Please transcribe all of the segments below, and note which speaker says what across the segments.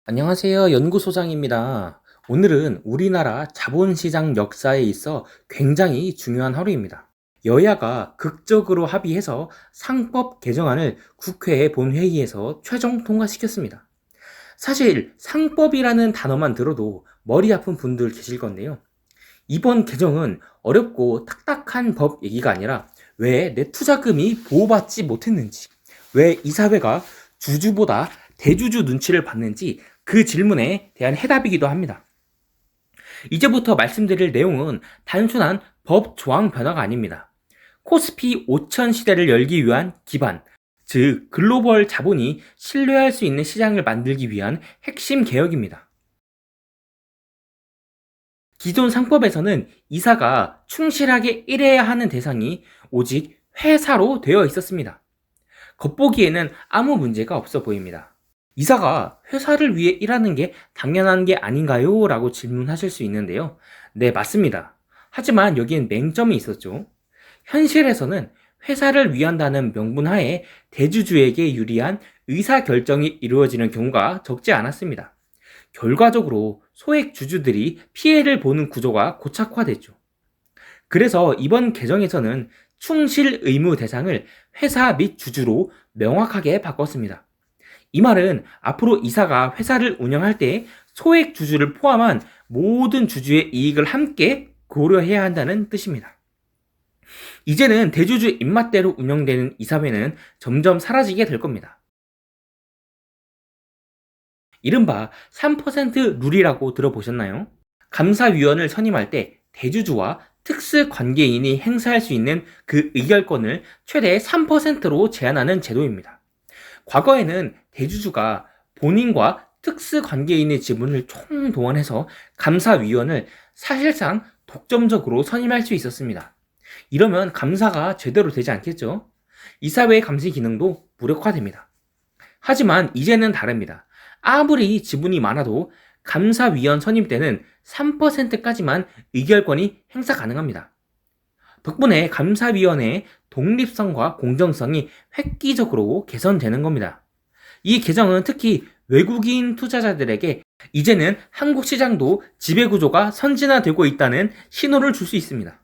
Speaker 1: 안녕하세요. 연구소장입니다. 오늘은 우리나라 자본시장 역사에 있어 굉장히 중요한 하루입니다. 여야가 극적으로 합의해서 상법 개정안을 국회 본회의에서 최종 통과시켰습니다. 사실 상법이라는 단어만 들어도 머리 아픈 분들 계실 건데요. 이번 개정은 어렵고 딱딱한 법 얘기가 아니라 왜 내 투자금이 보호받지 못했는지, 왜 이사회가 주주보다 대주주 눈치를 봤는지 그 질문에 대한 해답이기도 합니다. 이제부터 말씀드릴 내용은 단순한 법 조항 변화가 아닙니다. 코스피 5000 시대를 열기 위한 기반, 즉 글로벌 자본이 신뢰할 수 있는 시장을 만들기 위한 핵심 개혁입니다. 기존 상법에서는 이사가 충실하게 일해야 하는 대상이 오직 회사로 되어 있었습니다. 겉보기에는 아무 문제가 없어 보입니다. 이사가 회사를 위해 일하는 게 당연한 게 아닌가요? 라고 질문하실 수 있는데요. 네, 맞습니다. 하지만 여기엔 맹점이 있었죠. 현실에서는 회사를 위한다는 명분하에 대주주에게 유리한 의사결정이 이루어지는 경우가 적지 않았습니다. 결과적으로 소액 주주들이 피해를 보는 구조가 고착화됐죠. 그래서 이번 개정에서는 충실 의무 대상을 회사 및 주주로 명확하게 바꿨습니다. 이 말은 앞으로 이사가 회사를 운영할 때 소액 주주를 포함한 모든 주주의 이익을 함께 고려해야 한다는 뜻입니다. 이제는 대주주 입맛대로 운영되는 이사회는 점점 사라지게 될 겁니다. 이른바 3% 룰이라고 들어보셨나요? 감사위원을 선임할 때 대주주와 특수관계인이 행사할 수 있는 그 의결권을 최대 3%로 제한하는 제도입니다. 과거에는 대주주가 본인과 특수관계인의 지분을 총동원해서 감사위원을 사실상 독점적으로 선임할 수 있었습니다. 이러면 감사가 제대로 되지 않겠죠? 이사회의 감시 기능도 무력화됩니다. 하지만 이제는 다릅니다. 아무리 지분이 많아도 감사위원 선임 때는 3%까지만 의결권이 행사 가능합니다. 덕분에 감사위원회의 독립성과 공정성이 획기적으로 개선되는 겁니다. 이 개정은 특히 외국인 투자자들에게 이제는 한국 시장도 지배구조가 선진화되고 있다는 신호를 줄 수 있습니다.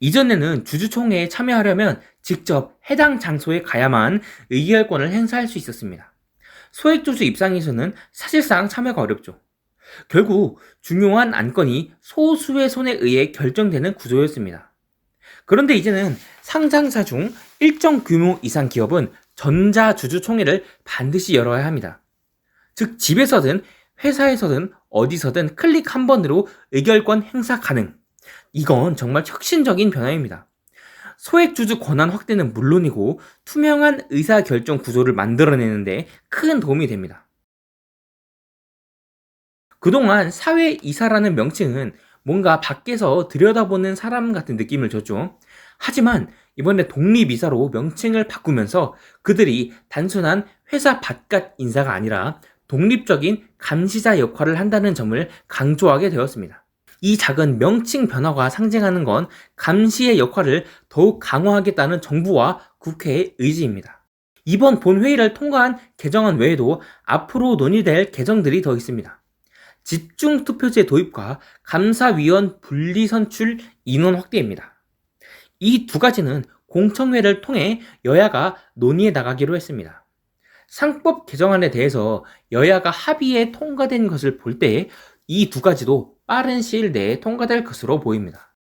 Speaker 1: 이전에는 주주총회에 참여하려면 직접 해당 장소에 가야만 의결권을 행사할 수 있었습니다. 소액주주 입장에서는 사실상 참여가 어렵죠. 결국 중요한 안건이 소수의 손에 의해 결정되는 구조였습니다. 그런데 이제는 상장사 중 일정 규모 이상 기업은 전자주주총회를 반드시 열어야 합니다. 즉 집에서든 회사에서든 어디서든 클릭 한 번으로 의결권 행사 가능. 이건 정말 혁신적인 변화입니다. 소액주주 권한 확대는 물론이고 투명한 의사결정 구조를 만들어내는데 큰 도움이 됩니다. 그동안 사회이사라는 명칭은 뭔가 밖에서 들여다보는 사람 같은 느낌을 줬죠. 하지만 이번에 독립이사로 명칭을 바꾸면서 그들이 단순한 회사 바깥 인사가 아니라 독립적인 감시자 역할을 한다는 점을 강조하게 되었습니다. 이 작은 명칭 변화가 상징하는 건 감시의 역할을 더욱 강화하겠다는 정부와 국회의 의지입니다. 이번 본회의를 통과한 개정안 외에도 앞으로 논의될 개정들이 더 있습니다. 집중투표제 도입과 감사위원 분리선출 인원 확대입니다. 이 두 가지는 공청회를 통해 여야가 논의해 나가기로 했습니다. 상법 개정안에 대해서 여야가 합의에 통과된 것을 볼 때 이 두 가지도 빠른 시일 내에 통과될 것으로 보입니다.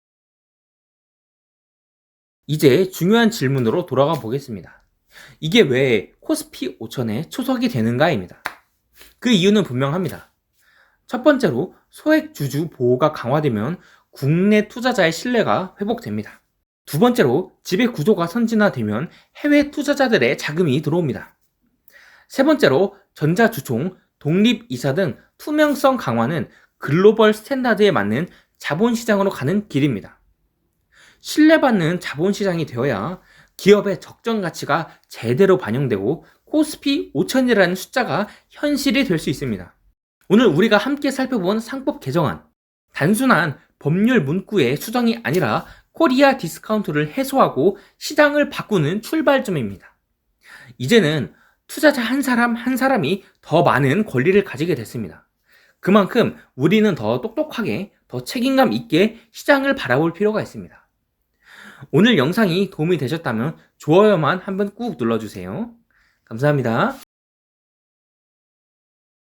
Speaker 1: 이제 중요한 질문으로 돌아가 보겠습니다. 이게 왜 코스피 5000에 초석이 되는가입니다. 그 이유는 분명합니다. 첫 번째로 소액 주주 보호가 강화되면 국내 투자자의 신뢰가 회복됩니다. 두 번째로 지배 구조가 선진화되면 해외 투자자들의 자금이 들어옵니다. 세 번째로 전자주총, 독립이사 등 투명성 강화는 글로벌 스탠다드에 맞는 자본시장으로 가는 길입니다. 신뢰받는 자본시장이 되어야 기업의 적정 가치가 제대로 반영되고 코스피 5000이라는 숫자가 현실이 될 수 있습니다. 오늘 우리가 함께 살펴본 상법 개정안, 단순한 법률 문구의 수정이 아니라 코리아 디스카운트를 해소하고 시장을 바꾸는 출발점입니다. 이제는 투자자 한 사람 한 사람이 더 많은 권리를 가지게 됐습니다. 그만큼 우리는 더 똑똑하게, 더 책임감 있게 시장을 바라볼 필요가 있습니다. 오늘 영상이 도움이 되셨다면 좋아요만 한번 꾹 눌러주세요. 감사합니다.